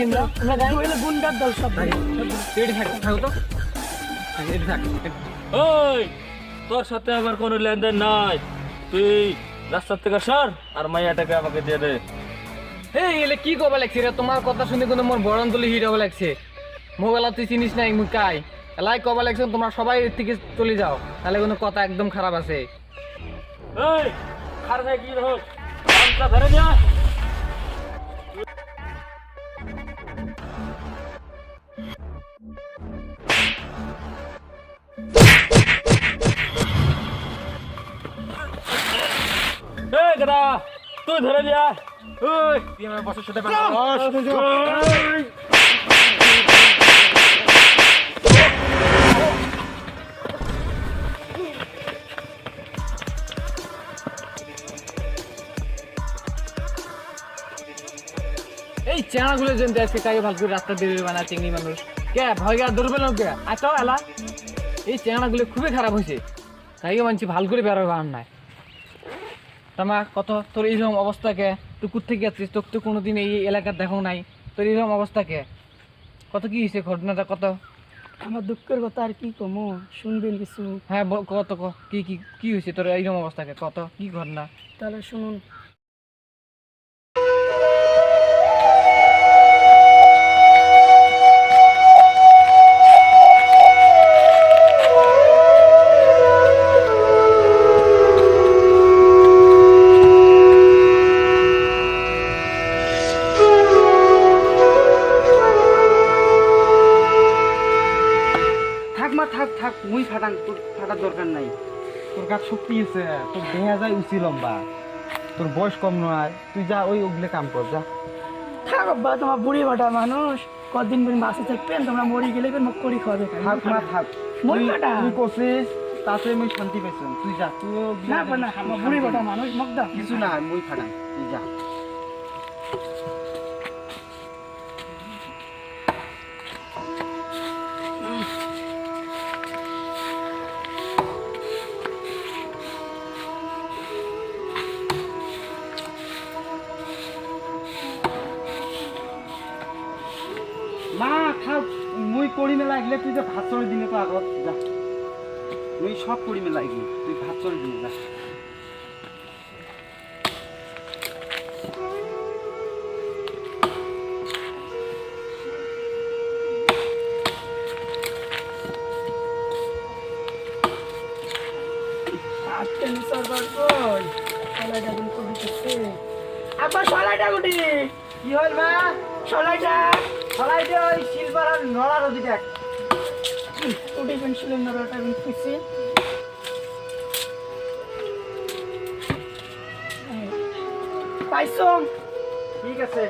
আমরা গাই হইলে গুনগার দল সব রেডি থাকো তো রেডি থাক। ওই তোর সাথে আমার কোনো লেনদেন নাই, তুই রাস্তার থেকে সর আর মাইয়াটাকে আমাকে দিয়ে দে। এই এলে কি কবা লাগছে রে? তোমার কথা শুনে কিন্তু মোর বরন্তলি হিট হবা লাগছে। মোবাইল তুই চিনিস নাই মুই কাই এলাই কবা লাগছে, তোমরা সবাই এর থেকে চলে যাও, তাহলে কোনো কথা একদম খারাপ আছে। এই খার ভাই কি হোক আমটা ধরে যা। এই গদা তুই ধরে যা। ওই তুই আমার বসের সাথে এই চেনাগুলো যেন আজকে কাকে ভালো করে রাস্তা দিয়ে বানা চিংড়ি মানুষ কে ভয় গা ধরবে না কে আচ্ছা এলা এই চেনাগুলো খুবই খারাপ হয়েছে, কাকে মানছি ভাল করে বেরোবে বান নাই। তোমা কত তোর এইরকম অবস্থাকে তুই কোথেকে আছিস? তোর তো কোনোদিন এই এলাকার দেখো নাই, তোর এইরকম অবস্থাকে কত কি হয়েছে ঘটনাটা কত? আমার দুঃখের কথা আর কি কমো, শুনবেন কিছু? হ্যাঁ কত কি কি কি হয়েছে তোর এইরকম অবস্থাকে, কত কি ঘটনা? তাহলে শুনুন। থাক মুই ফাটাং, তোর ফাটার দরকার নাই। তোর গাছ শক্তি আছে, তোর দেহা যায় উঁচি লম্বা, তোর বয়স কম নয়, তুই যা ওই ওগুলো কাম কর যা। থাক আব্বা, তোমার বুড়ি ভাটা মানুষ, কদিন দিন বাসে থাকবেন, তোমরা মরি গেলে মুখ করি খাবে। থাক মা থাক, মই ভাটা তুই করছিস তাতে মুই শান্তি পাইছি, তুই যা। তুই না না, আমার বুড়ি ভাটা মানুষ মুখ দা কিছু না, মুই ফাটাং, তুই যা। মা খাও, মুই করিমে লাগলে তুই যে ভাত চড়ি দিনে তো আগত যা, মুই সব করিমে লাগি, তুই ভাত চড়ি দিনে যা। আব্বা সলাইটা গুটি কি হল মা? সলাইটা সরাইতে ওই সিলভার আর নড়ার ওদিকে উঠি পেন্সিলের নড়াটা খুঁজছি। পাইছো? ঠিক আছে।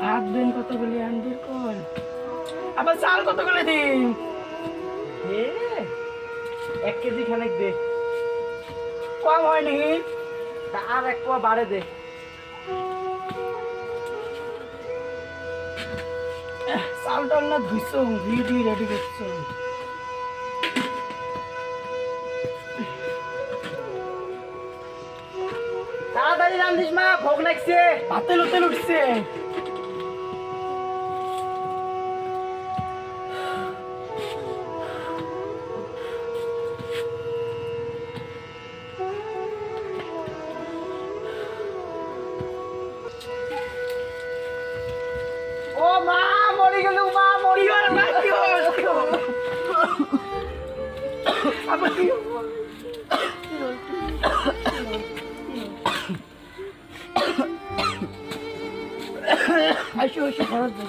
ভাত দিন কতগুলি আনবি কর, আবার চাল কতগুলি দিন? 1 কেজি খানেক দে, কম হয়নি? আর 1 পোয়া বাড়ে দে। চাল টাল না ধুইছো, ভিডি রেডি করছো? তাড়াতাড়ি রান্ধিস মা, ভোগ লাগছে। পাতেল উতেল উঠছে। ও মা মরি গেল, মা মরি গেল, মা কি হল? আবার কি? আসো আসো ঘর যাও।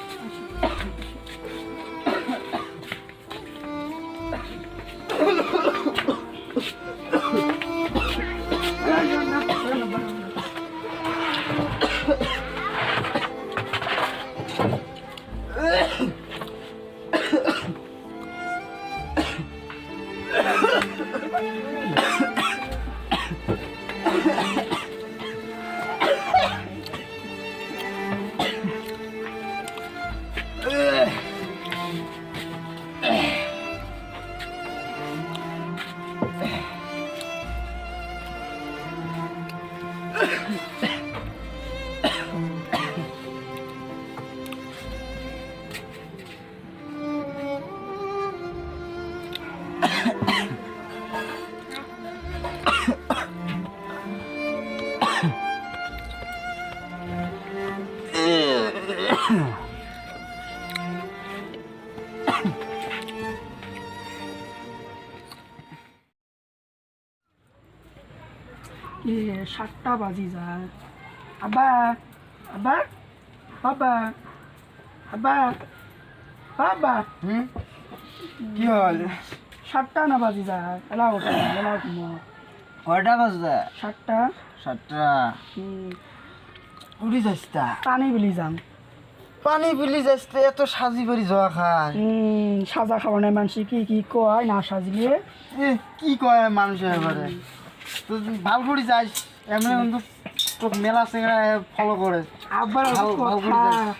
সাতটা বাজি যায়। আব্বা আব্বা বাবা আব্বা বাবা কি হল? সাতটা না বাজি যায়, এলাও এলাও কয়টা বাজে? সাতটা। 7টা। উড়ি যাইতা পানি বিলি যাম। পানি বিলি যাইতে এত সাজি করে যাওয়া খায়? সাজা খাবার নাই, মানুষ কি কি কয় না সাজিলে। কি কয় মানুষের এবারে? তো ভাল করে যাইস, এমনি কিন্তু তোর মেলা চেংড়া ফলো করে। আব্বার ভাল ভাল করে কথা যাইস।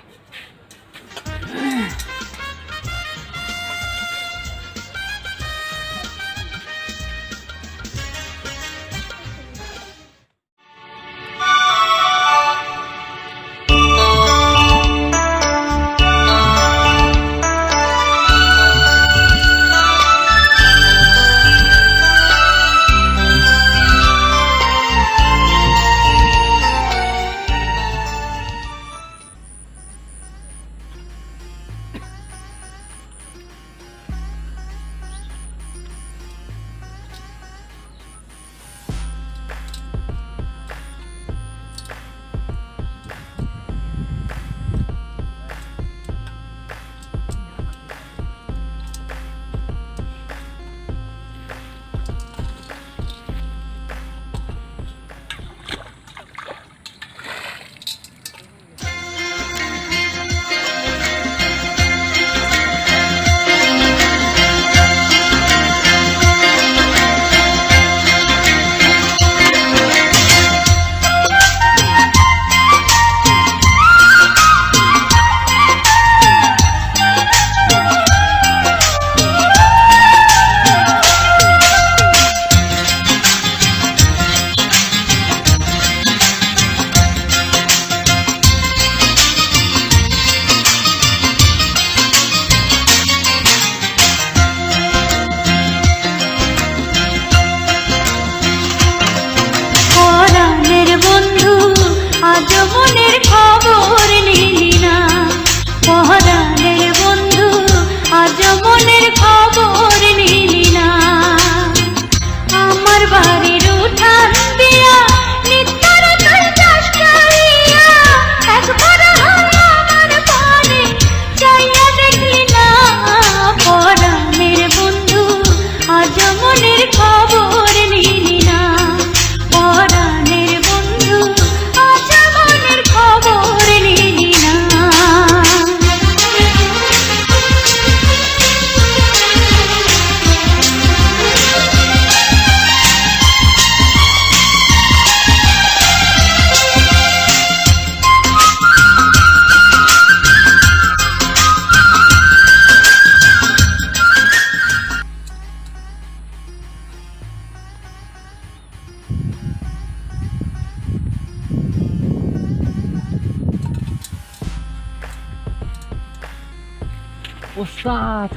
ওস্তাদ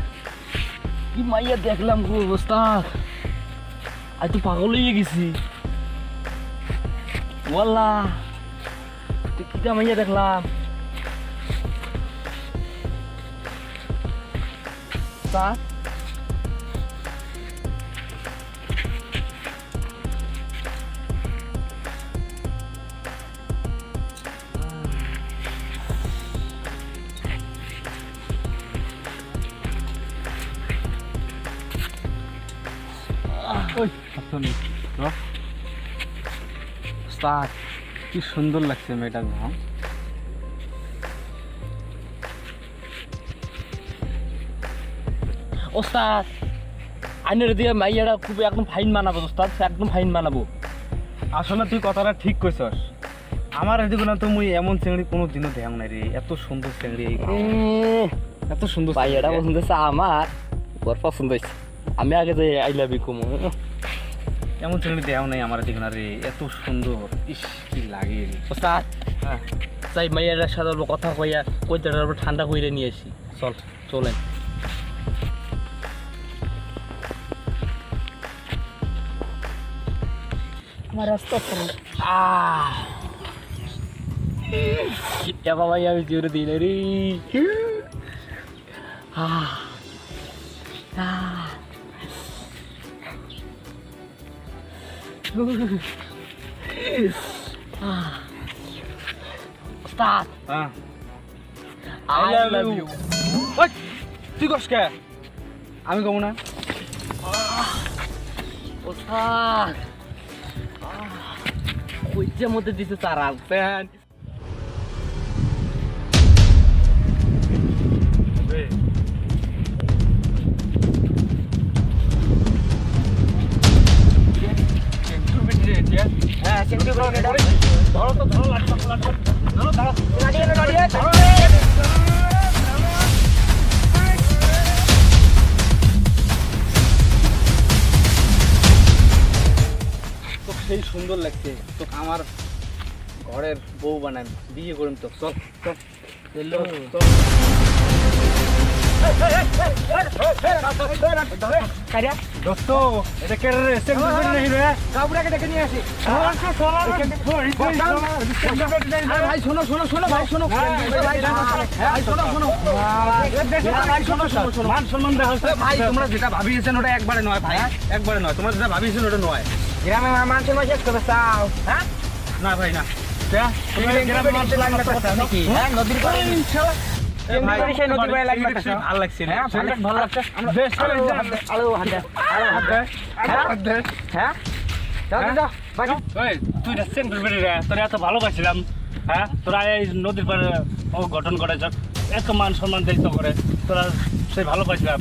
কি মাইয়া দেখলাম গো ওস্তাদ, আজ তো পাগল হয়ে গেছি। ওয়াল্লাহ কিটা মাইয়া দেখলাম। ওস্তাদ কি সুন্দর লাগছে মেয়েটা। ওস্তাদ আইনের দিয়ে মাইয়াটা খুব একদম ফাইন বানাবো ওস্তাদ, একদম ফাইন বানাবো। আসলে তুই কথাটা ঠিক কইছস। আমার এদিকে না তো মুই এমন চিংড়ি কোনো দিনও দেখাম নাই রে, এত সুন্দর চিংড়ি এই গাঁও। এত সুন্দর ভাইয়াটা চিংড়ি। পছন্দ হয়েছে আমার, ওর পছন্দ হয়েছে। আমি আগে যাই আই লাভ ইউ কমু। এমন চিংড়ি দেখাম নাই আমার এদিকে না রে, এত সুন্দর। ইস কি লাগে রে। ওস্তাদ হ্যাঁ চাই মাইয়ার সাথে অল্প কথা কইয়া কইতাটার উপর ঠান্ডা কইরে নিয়ে আসি। চল চলেন। আমার রাস্তা করো এবার ভাই আমি জোরে দিই না রে। ওস্তাদ হ্যাঁ আই লাভ ইউ। ওই তুই কস কে? আমি কমু না। ওস্তাদ কইছে মধ্যে দিছে তারা ফ্যান। হ্যাঁ চিংড়ি বড় এটা ধরো তো ধরো লাঠি ধরো ধরো দাঁড়িয়ে তো সেই সুন্দর লাগছে তো আমার ঘরের বউ বানান বিয়ে করুন তো চল চল চলো চল কারিয়া দোস্ত এটা কে রে সেন্টার করে নেই রে কাবুরাকে ডেকে নিয়ে আসি ভাই শোনো শোনো শোনো ভাই শোনো ভাই শোনো শোনো মান সম্মান দেখা ভাই তোমরা যেটা ভাবিয়েছেন ওটা একবারে নয় ভাই একবারে নয় তোমরা যেটা ভাবিয়েছেন ওটা নয় গ্রামে মানুষের মাঝে করবে চাও হ্যাঁ না ভাই না নদীর পাড়ে ভালো লাগছে হ্যাঁ ভালো লাগছে হ্যাঁ তুই সেন্টার বেড়ে রে তোর এত ভালোবাসিলাম হ্যাঁ তোরা এই নদীর পাড়ে গঠন করেছ এত মান সম্মান দিত করে তোরা সেই ভালোবাসিলাম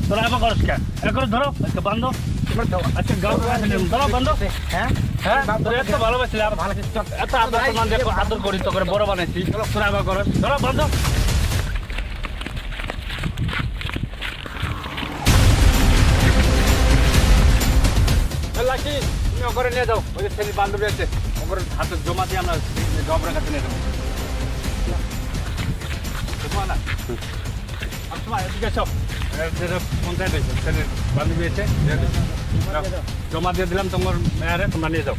তোরা এবার করস কে এখন ধরো আজকে বান্ধব আচ্ছা গাও ধরো বান্ধব হ্যাঁ হ্যাঁ তোরা এত ভালোবাসিলাম এত আদর সম্মান দেখো আদর করি তো করে বড় বানাইছি তোরা এবার করস ধরো বান্ধব লাঠি তুমি ওপরে নিয়ে যাও ওই যে ছেলে বান্ধবী আছে ওপরে হাতে জমা দিয়ে আমরা জবরের কাছে নিয়ে যাবো না তোমার এদিকে সব পঞ্চায়েত হয়েছে ছেলের বান্ধবী আছে জমা দিয়ে দিলাম তোমার মেয়ারে তোমরা নিয়ে যাও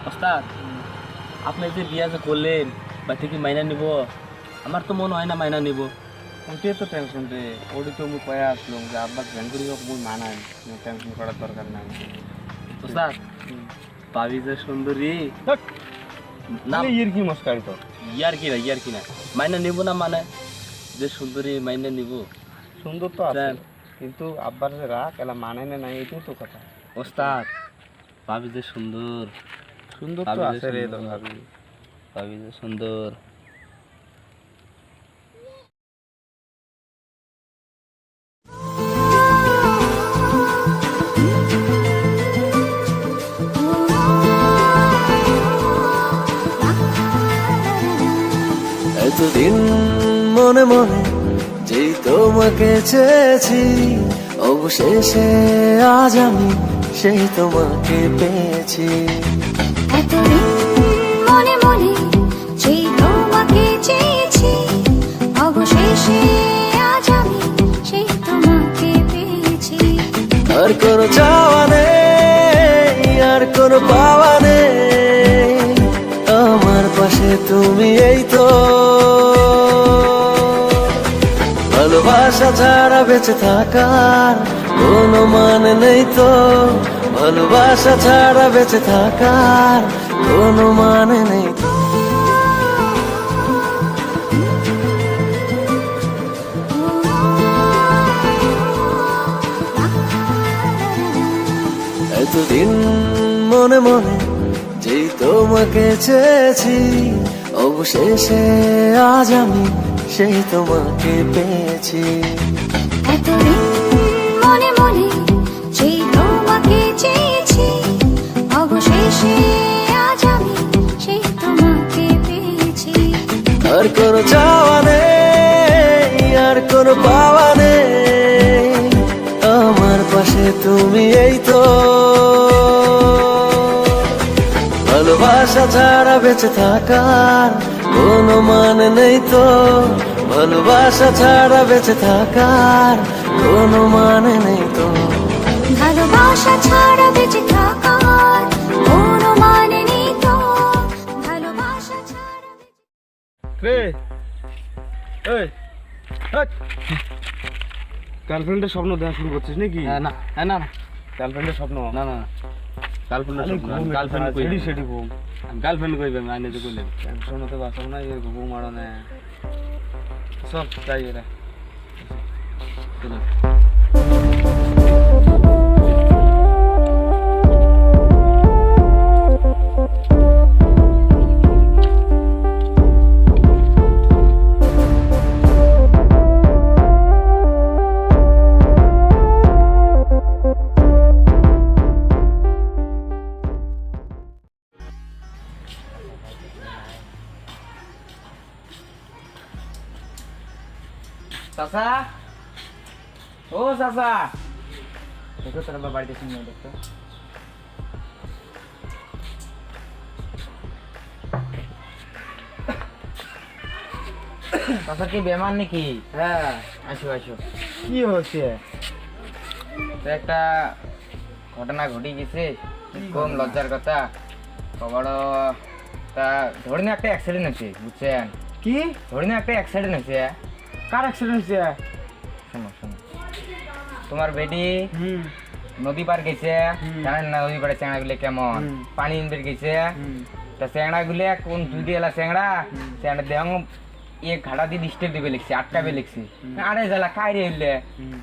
ওস্তাদ আপনি যে বিয়া যে করলেন বাড়ি থেকে মাইনা নিব আমার তো মনে হয় না মাইনা নিব। ওটাই তো টেনশন রে ওটি তো আমি কয়ে আসলাম যে আব্বা ধ্যান করি হোক মুই মানাই টেনশন করার দরকার নাই ওস্তাদ ভাবি যে সুন্দরী না ইয়ের কি মস্কারি তো ইয়ার কি না মাইনা নিব না মানে যে সুন্দরী মাইনা নিব। সুন্দর তো আছে দেন। কিন্তু আব্বার যে রাগ এলা মানে না নাই এটাই তো কথা ওস্তাদ ভাবি যে সুন্দর সুন্দর তো ভাবি যে আছে রে তো সুন্দর। ভাবি ভাবি যে সুন্দর এতদিন মনে মনে যেই তোমাকে চেয়েছি অবশেষে আজ আমি সেই তোমাকে পেয়েছি। এতদিন মনে মনে যেই তোমাকে চেয়েছি অবশেষে আজ আমি সেই তোমাকে পেয়েছি। আর কোনো চাওয়া নেই আর কোনো পাওয়া নেই আমার পাশে তুমি এই তো ভালোবাসা ছাড়া বেঁচে থাকার কোনো মানে নেই তো ভালোবাসা ছাড়া বেঁচে থাকার কোনো মানে নেই তো। এতদিন মনে মনে যেই তোমাকে চেয়েছি, অবশেষে আজ আমি সেই তোমাকে পেয়েছি। এতদিন মনে মনে যেই তোমাকে চেয়েছি, অবশেষে আজ আমি সেই তোমাকে পেয়েছি। আর কোনো চাওয়া নেই, আর কোনো পাওয়া নেই, আমার পাশে তুমি এই তো। ভালোবাসা ছাড়া বেঁচে থাকার কোনো মানে নেই তো, ভালোবাসা ছাড়া বেঁচে থাকার কোনো মানে নেই তো। ভালোবাসা ছাড়া বেঁচে থাকার কোনো মানে নেই তো, ভালোবাসা ছাড়া রে এই গার্লফ্রেন্ডের স্বপ্ন দেখা শুরু করছিস নাকি? না না না গার্লফ্রেন্ডের স্বপ্ন না না গার্লফ্রেন্ডের স্বপ্ন গার্লফ্রেন্ড কই সেটি সেটি ঘুম গার্লফ্রেন্ড কইবে আমি আইনে তো কইলেন টেনশন হতে বাঁচাব না, এর ঘুম মারো না। সব তাই এরা চাচা, ও চাচা, দেখো তোর বাড়িতে শুনে দেখতো। চাচা কি বেমার নাকি? হ্যাঁ। আসো আসো। কি হচ্ছে? তো একটা ঘটনা ঘটে গেছে, কম লজ্জার কথা। কবড় তা ধরে না একটা অ্যাক্সিডেন্ট হয়েছে, বুঝছেন? কি? ধরে না একটা অ্যাক্সিডেন্ট হয়েছে। কার অ্যাক্সিডেন্ট হচ্ছে? শোনো শোনো, তোমার বেটি হুম নদী পার গেছে, জানেন না নদী পাড়ে চ্যাংড়া গুলো কেমন পানি ইনবের গেছে। তা চ্যাংড়া গুলো কোন দুই এলা চ্যাংড়া চ্যাংড়া দেহ ঘাটা দিয়ে ডিস্টার্ব দিবে লিখছে, আটকাবে লিখছি। আরে জ্বালা কাইরে হইলে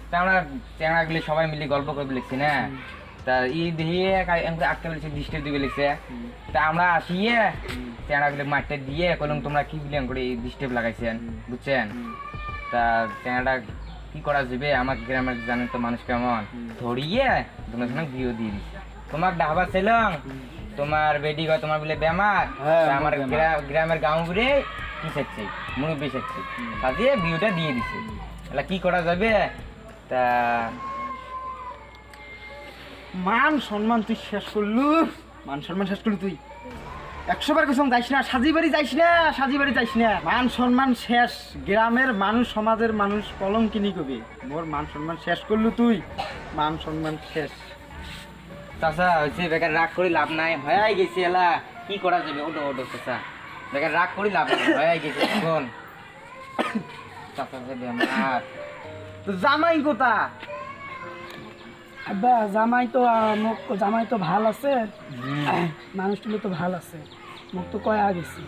তা আমরা চ্যাংড়া গুলো সবাই মিলে গল্প করবে লিখছি না। তা দিয়ে আটকাবে লিখছে, ডিস্টার্ব দিবে লিখছে। তা আমরা আসিয়ে চ্যাংড়া গুলো মাঠটা দিয়ে কলম তোমরা কি বিলিয়ন করে ডিস্টার্ব লাগাইছেন, বুঝছেন? তা চ্যাংড়াটা কি করা যাবে, আমার গ্রামের জানেন তো মানুষ কেমন, ধরিয়ে তোমার সঙ্গে বিয়ে দিয়ে দিচ্ছে। তোমার ডাবা ছিলাম, তোমার বেডি গো তোমার বলে বেমার, আমার গ্রামের গাঁও ঘুরে কি চাচ্ছে মুরব্বী চাচ্ছে, সাজিয়ে বিয়েটা দিয়ে দিছে। তাহলে কি করা যাবে? তা মান সম্মান তুই শেষ করলু, মান সম্মান শেষ করলু তুই। 100 বার কসম যাইস না, সাজি বাড়ি যাইস না, সাজি বাড়ি যাইস না। মান সম্মান শেষ, গ্রামের মানুষ সমাজের মানুষ কলম কিনি কবি। মোর মান সম্মান শেষ করলু তুই, মান সম্মান শেষ। চাচা হয়েছে বেকার রাগ করে লাভ নাই, হয়ে গেছে। এলা কি করা যাবে? ওটো ওটো চাচা, বেকার রাগ করে লাভ নাই, হয়ে গেছে। এখন চাচা যে বেমার, তো জামাই কোথা? আব্বা জামাই তো জামাই তো ভাল আছে, মানুষগুলো তো ভাল আছে। মুখ তো কয়া গেছি,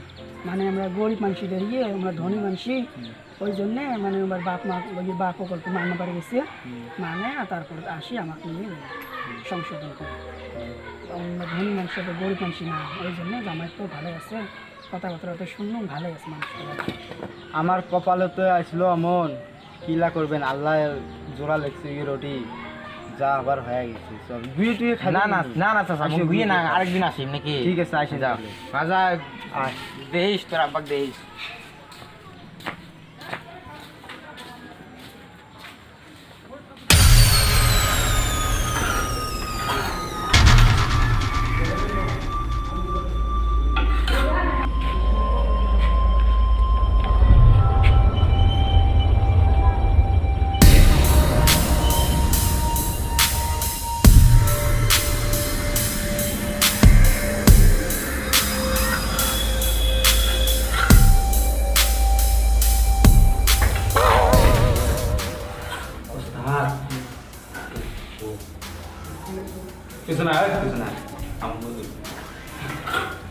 মানে আমরা গরিব মানুষই দাঁড়িয়ে আমরা ধনী মানুষই, ওই জন্যে মানে আমার বাপ প্রকল্প মান্য পারে গেছে, মানে তারপর আসি আমাকে নিয়ে সংশোধন করে। আমরা ধনী মানুষ তো গরিব মানুষই না, ওই জন্য জামাই তো ভালো আছে, কথাবার্তা তো শুনলাম ভালোই আছে মানুষগুলো। আমার কপালে তো আসলো এমন, কিলা করবেন, আল্লাহ জোড়া লেগছে রুটি, যা আবার হয়ে গেছে। সব বিয়ে টুয়ে খাই না না না না চাচা বুঝিয়ে না, আরেকদিন আসিম নাকি? ঠিক আছে, আসেন যাও তাহলে। মাজা দেহিস, তোর আব্বাক দেহিস।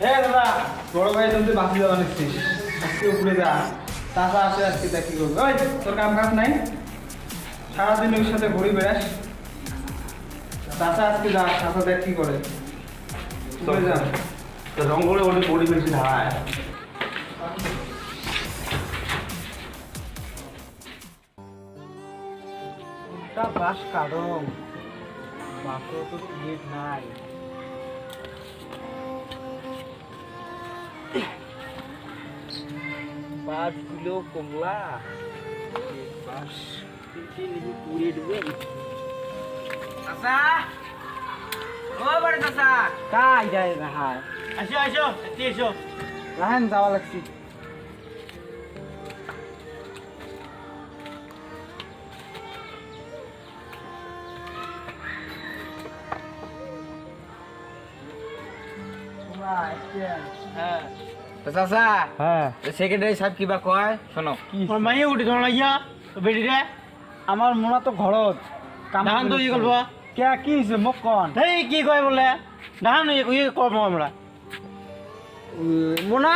হ্যাঁ দাদা, বড় ভাই তুমি বাসি যাওয়া নিচ্ছিস, আজকে উপরে যা, চাচা আসে আজকে তা কি করবি? ওই তোর কাম কাজ নাই, সারাদিন ওর সাথে ঘুরি বেড়াস। চাচা আজকে যা, চাচা দেখ কি করে, উপরে যা। রং করে অনেক বড়ি বেশি ধায়। বাস কারো বাসও তো গেট নাই। 5 কিলো কমলা বাস পুড়িয়ে দেবেন। চাচা, ও বড় চাচা, কাই যায় রাহায়? আসো আসো, এসো। রাহান যাওয়া লাগছি। চাচা, হ্যাঁ সেক্রেটারি সাহেব কিবা কয় শোনো। তোর মাইয়ে উঠি তোমার লাগিয়া বেটি রে আমার মনে তো ঘরত ধান তো ই করব কে কি হয়েছে মোক কন এই কি কয় বলে ধান ই করবো আমরা মোনা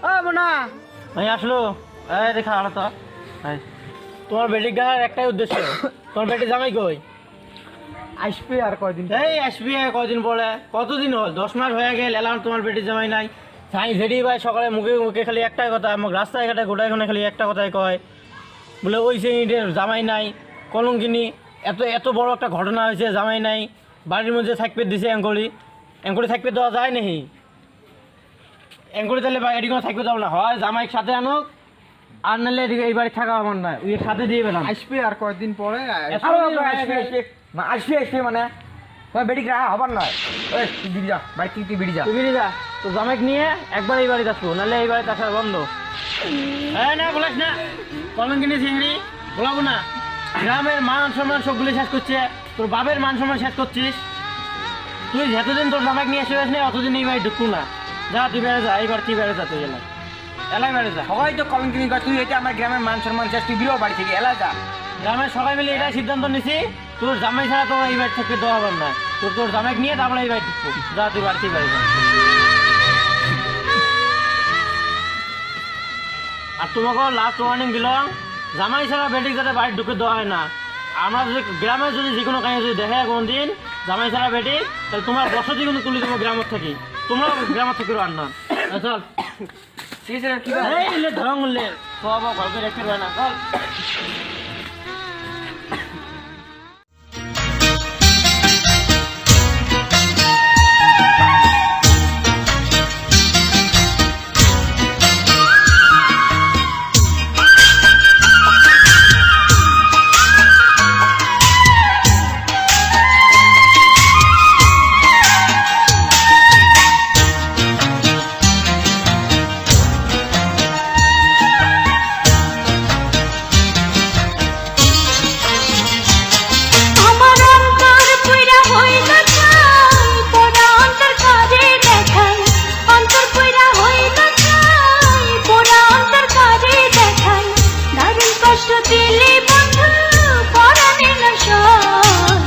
ও মোনা ভাই আসলো এই দেখা আলো তো এই, তোমার বেটির গার একটাই উদ্দেশ্য তোমার বেটি জামাই কই আসবে আর কয়দিন এই আসবি কয়দিন পরে কতদিন হল 10 মাস হয়ে গেল এলাম তোমার বেটির জামাই নাই সাই ঝেড়ি ভাই সকালে মুখে মুখে খালি একটাই কথা আমাকে রাস্তায় ঘাটে গোটাইখানে খালি একটা কথাই কয় বলে ওই শ্রেণীদের জামাই নাই কলঙ্কিনি এত এত বড় একটা ঘটনা হয়েছে জামাই নাই বাড়ির মধ্যে থাকবে দিছে অ্যাঙ্করি থাকবে দেওয়া যায় নাকি অ্যাঙ্করি তাহলে এটি কোনো থাকবে দেওয়া না হয় জামাইয়ের সাথে আনুক আর নাহলে এই বাড়ি থাকা আমার নয় ওই সাথে দিয়ে পেলাম আসবে আর কয়েকদিন পরে আসবে মানে বেটিক রাহা হবার নয় ওই তুই বিড়ি যা ভাই তুই বিড়ি যা তুই বেরিয়ে যা তো জামাইক নিয়ে একবার এই বাড়িতে আসবো নাহলে এই বাড়িতে আসা বন্ধ হ্যাঁ না বলিস না কলঙ্কিনি চিংড়ি বলাবো না গ্রামের মান সম্মান সবগুলো শেষ করছে তোর বাপের মান সম্মান শেষ করছিস তুই যতদিন তোর জামাইক নিয়ে এসে আসলে অতদিন এই বাড়ি ঢুকবো না যা তুই বেড়ে যা এইবার তুই বেড়ে যা তুই এলাম এলাই বেড়ে যা সবাই তো কলঙ্কিনি কয় তুই এটা আমার গ্রামের মান সম্মান শেষ তুই বিরো বাড়ি থেকে এলা যা গ্রামের সবাই মিলে এটাই সিদ্ধান্ত নিছি তোর জামাই ছাড়া তোর এই বাড়ি থেকে দেওয়া হবে না তোর জামাইক নিয়ে তারপরে এই বাড়ি ঢুকবো যা তুই বাড়িতেই বেড়ে যা আর তোমাকে লাস্ট ওয়ার্নিং দিলাম জামাই ছাড়া বেটিক যাতে বাড়ি ঢুকে দেওয়া হয় না আমরা যদি গ্রামে যদি যে কোনো কাহিনী যদি দেখে কোনদিন জামাই ছাড়া বেটি তাহলে তোমার বসতি কিন্তু তুলে দেবো গ্রামের থেকে তোমরা গ্রামের থেকে আর না চল ধরং উঠলে সব ঘরকে রেখে দেবে না চল আমার অন্তর পুরা হইল ছাই পোড়া অন্তর কারে দেখাই অন্তর পুরা হইল ছাই পোড়া অন্তর কারে দেখাই দারুণ কষ্ট দিলে বন্ধু পরাণে না সয়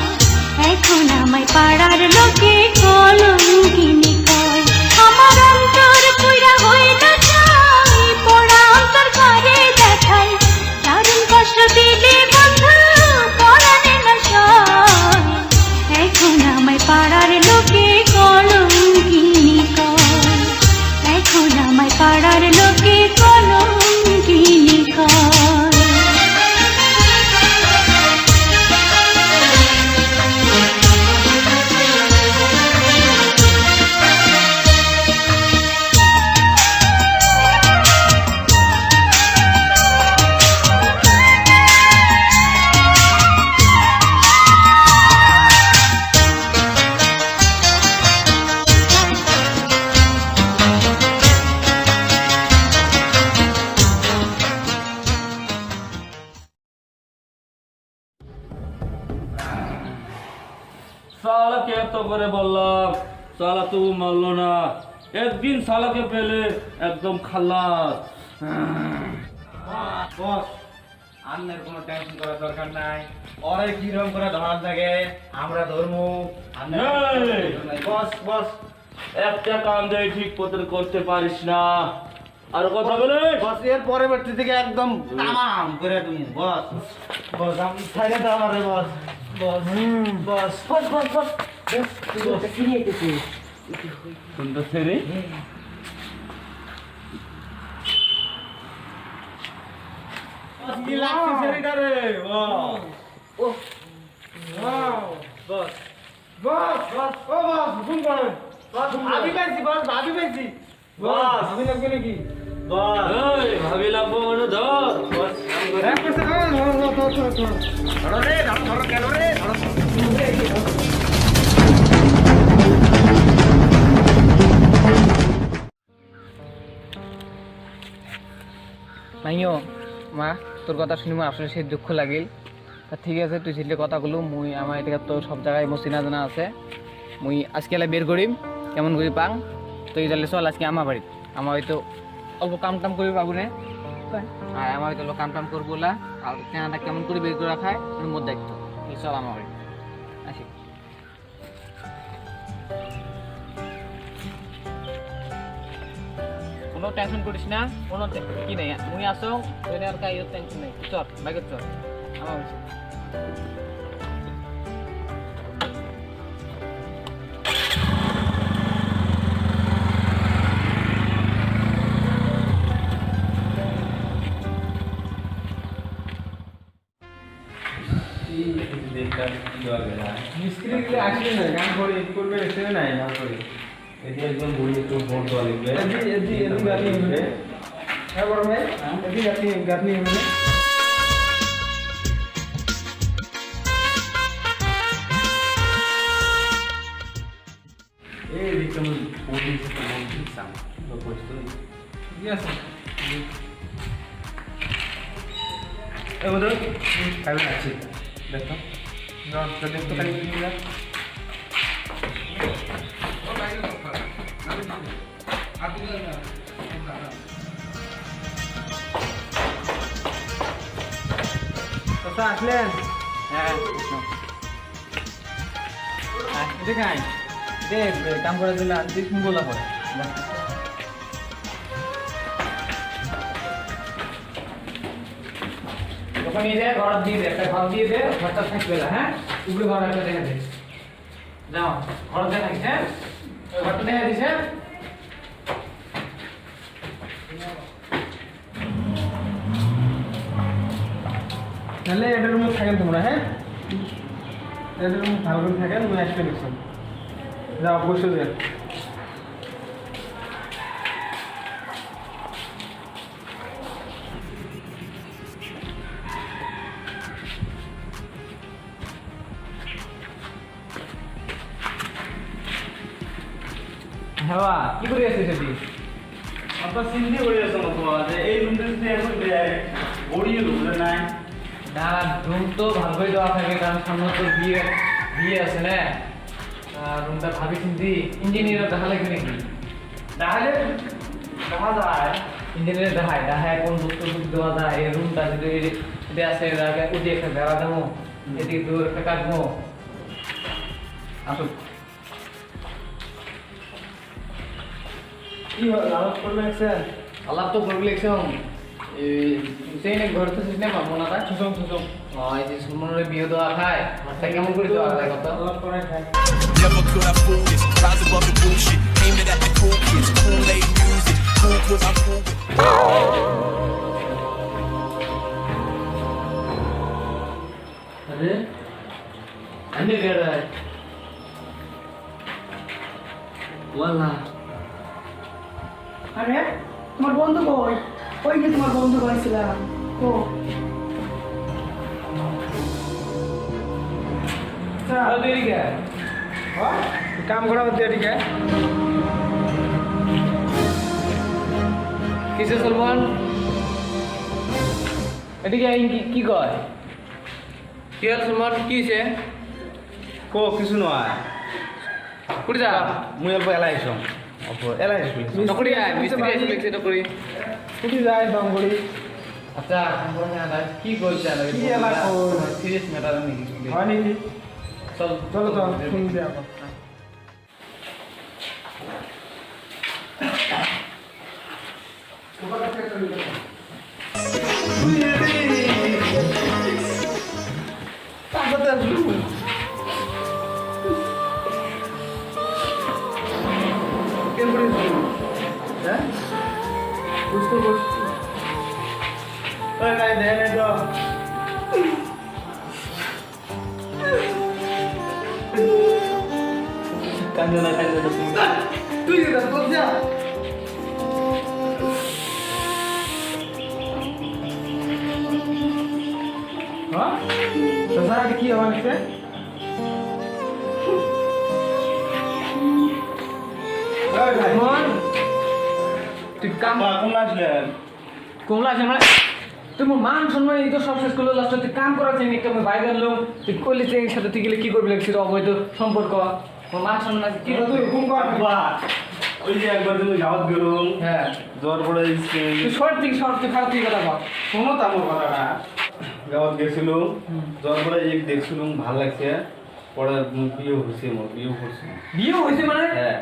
এখন আমায় পাড়ার লোকে কলঙ্কিনি কয় আমার অন্তর পুরা হইল ছাই পোড়া অন্তর কারে দেখাই দারুণ কষ্ট দিলে বন্ধু পরাণে না সয় এখন আমায় পাড়ার লোকে কলঙ্কিনি কয় এখন আমায় পাড়ার লোকে কলঙ্কিনি কয় সালাকে এত করে বললাম সালা তবু মানলো না একদিন সালাকে পেলে একদম খাল্লাস বস, আন্নের কোনো টেনশন করার দরকার নাই। ওরে কিরকম করে ধরার থাকে আমরা ধরমু। এই! বস বস একটা কাম দেয় ঠিক মতন করতে পারিস না। আর কথা বলে বস এর পরবর্তী থেকে একদম তামাম করে তুমি বস বস আমি ছাইরে দাও আমারে বস বস বস বস বস বস সুন্দর ছেলে কি লাগছে ছেলেটা রে ও বস বস বস ও বস ফোন করো বস ভাবি পাইছি বস ভাবি পাইছি বস ভাবি লাগবে নাকি বস এই ভাবি লাগবো মানে ধর বস কাম করে এক করতে ধরো রে ধরো কেন রে নাইও মা তোর কথা শুনি আমার আসলে সেই দুঃখ লাগিল তা ঠিক আছে তুই ছেলে কথাগুলো মুই আমার এটা তো সব জায়গায় মোর চিনা জানা আছে মুই আজকে এলা বের করিম কেমন করি পাং তুই তাহলে চল আজকে আমার বাড়িত আমার হয়তো অল্প কাম টাম করি পাবো না আর আমার হয়তো কাম টাম করবো না আর চেনাটা কেমন করে বের করে রাখায় মোর দায়িত্ব তুই চল আমার বাড়ি আসি কোনো টেনশন করিস না কোনো কি নেই মুই আসো ওই আর কাই টেনশন নেই চল বাইকে চল আমার বাড়ি মিস্ত্রি গুলো আসলে না গান করে করবে এসে নাই না করে এদি একদম বড়ি একটু ভোট দেওয়া লাগবে এদি গানি হবে হ্যাঁ বড় ভাই এদি গানি হবে এই দিকটা আমি বলি তো বলছি সাম তো কইছো ইয়েস এই বড় খাবে আছে দেখো না তো দেখো কালি দিলা কথা আসলেন হ্যাঁ দেখাই দেখ কাম করে দিলে আনতে ফোন বলা পড়ে তখন এই যে ঘর দিয়ে দে একটা ঘর দিয়ে দে ঘরটা থাকবে না হ্যাঁ উপরে ঘর একটা দেখা দে যাও ঘর দেখা হ্যাঁ ওই ঘরটা দেখা দিস হ্যাঁ তাহলে এটার মধ্যে থাকেন তোমরা হ্যাঁ এটার মধ্যে ভালো করে থাকেন আমি আসতে দেখছেন যাও বসে দেন হ্যাঁ কি করে আসছিস সেটি আপনার চিন্তা করে আছে মতো যে এই রুমটা যদি এখন গড়িয়ে রুমটা নাই না রুম তো ভালো করে দেওয়া থাকে কারণ সামনে তো বিয়ে বিয়ে আছে না রুমটা ভাবি চিন্তি ইঞ্জিনিয়ার দেখা লাগবে নাকি তাহলে দেখা যায় ইঞ্জিনিয়ার দেখায় কোন বস্তু দেওয়া যায় এই রুমটা যদি এটা আছে উঠে একটা বেড়া দেবো এদিকে দূর একটা কাটবো আসুন কি আলাপ করবেন স্যার আলাপ তো করবি লিখছম সেই না ঘর তো সিস্টেম পাবো না তাই সুসম সুসম এই যে সুমনের বিয়ে দেওয়া খায় ঘরটা কেমন করে দেওয়া খায় কত আলাপ করে খাই Never could I fool this. Rise above the bullshit. Aiming at the cool kids. Kool-Aid music. Cool cause I'm cool. अरे अन्य कह रहा है वाला আরে তোমার বন্ধু কই ওই যে তোমার বন্ধু কইছিলাম ও আর দেরি কে হ্যাঁ কাম করা হচ্ছে ঠিক আছে কিসে সলমান এদিকে কি কয় কি আর সলমান কিছে কো কিছু নয় কুড়ি যা মুই অল্প এলাইছম অল্প এলাইছ নকরি আয় মিস্ত্রি আসলে লিখছে নকরি কুটি যায় দম করি আচ্ছা কি করছে কি এলা কই? সিরিয়াস ম্যাটার নাকি হয় নাকি চল চলো তো শুনতে আবার কান্দো না তুমি কি আমার তুই কাম কোন আসলেন কমলা আছে মানে তুই মোর মান সম্মান এই তো সব শেষ করলো লাস্ট তুই কাম করার চাই একটা আমি বাইরে আনলাম তুই করলি এর সাথে তুই গেলে কি করবি লাগছিল অবৈধ সম্পর্ক মোর মান সম্মান আছে কি করবি হুকুম কর ওই যে একবার তুমি গাওয়াত গেলুম হ্যাঁ জ্বর পড়ে দিচ্ছে তুই শর্ট তুই খারাপ তুই কথা বল শোনো তো আমার কথাটা গাওয়াত গেছিলুম জ্বর পড়ে এক দেখছিলুম ভাল লাগছে পরে বিয়ে হয়েছে মোর বিয়ে করছে বিয়ে হয়েছে মানে হ্যাঁ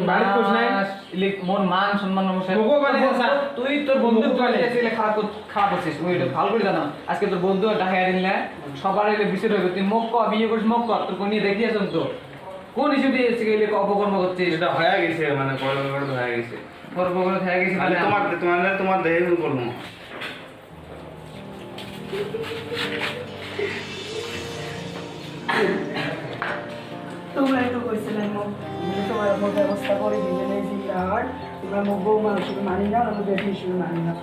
বাড়ির কোচ নাই মোর মান সম্মান নমস্কার তোকেও বাড়ি যাস না। তুই তোর বন্ধু এসে খারাপ করছিস তুই এটা ভালো করে জানা আজকে তোর বন্ধু ঢাকা এনে সবার এলে বিষয় হবে তুই মুখ কর বিয়ে করিস মুখ কর তোর কোন নিয়ে দেখি আসুন তো কোন ইস্যু দিয়ে এসে গেলে অপকর্ম করছিস এটা হয়ে গেছে মানে বড় বড় হয়ে গেছে অপকর্ম হয়ে গেছে মানে তোমার দেহে করবো তোমরা একটু কইছিলে মুখ তোমার মুখ ব্যবস্থা করে দিলে এই যে আর তোমরা মুখ বউ মানুষ মানি না আমি বেশি হিসেবে মানি না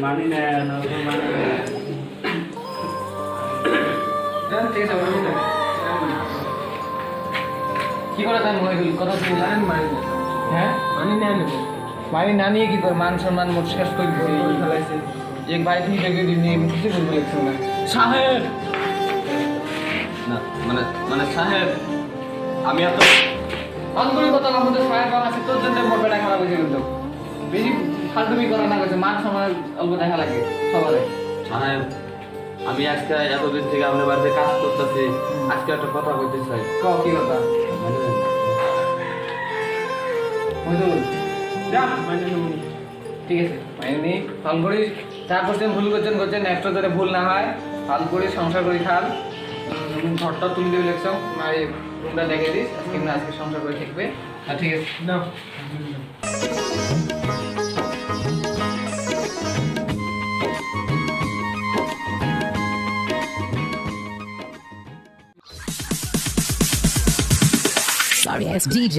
মানি না মানি ঠিক আছে কি করে তাই মনে কথা তুই জানেন মানি না হ্যাঁ মানি না নেব মানি না নিয়ে কি করে মান সম্মান মোট শেষ করে দিয়েছে এক ভাই তুমি দেখে দিন কিছু বলতে লাগছে না সাহেব না মানে মানে সাহেব আমি এত অন্তরে কথা আমাদের সাহেব আছে তোর জন্য মোর বেটা খারাপ হয়েছে কিন্তু বেশি ফালতুমি করা না গেছে মান সম্মান অল্প দেখা লাগে সবার সাহেব আমি আজকে এতদিন থেকে আপনার বাড়িতে কাজ করতেছি আজকে একটা কথা বলতে চাই কি কথা ঠিক আছে মাইনি ফাল করিস যা করছেন ভুল করছেন নেক্সট যাতে ভুল না হয় ফাল করিস সংসার করি খাল ঘরটা তুলে দেবে লেখছম আর রুমটা দেখে দিস আজকে সংসার করে থাকবে ঠিক আছে না Sorry, it's DJ.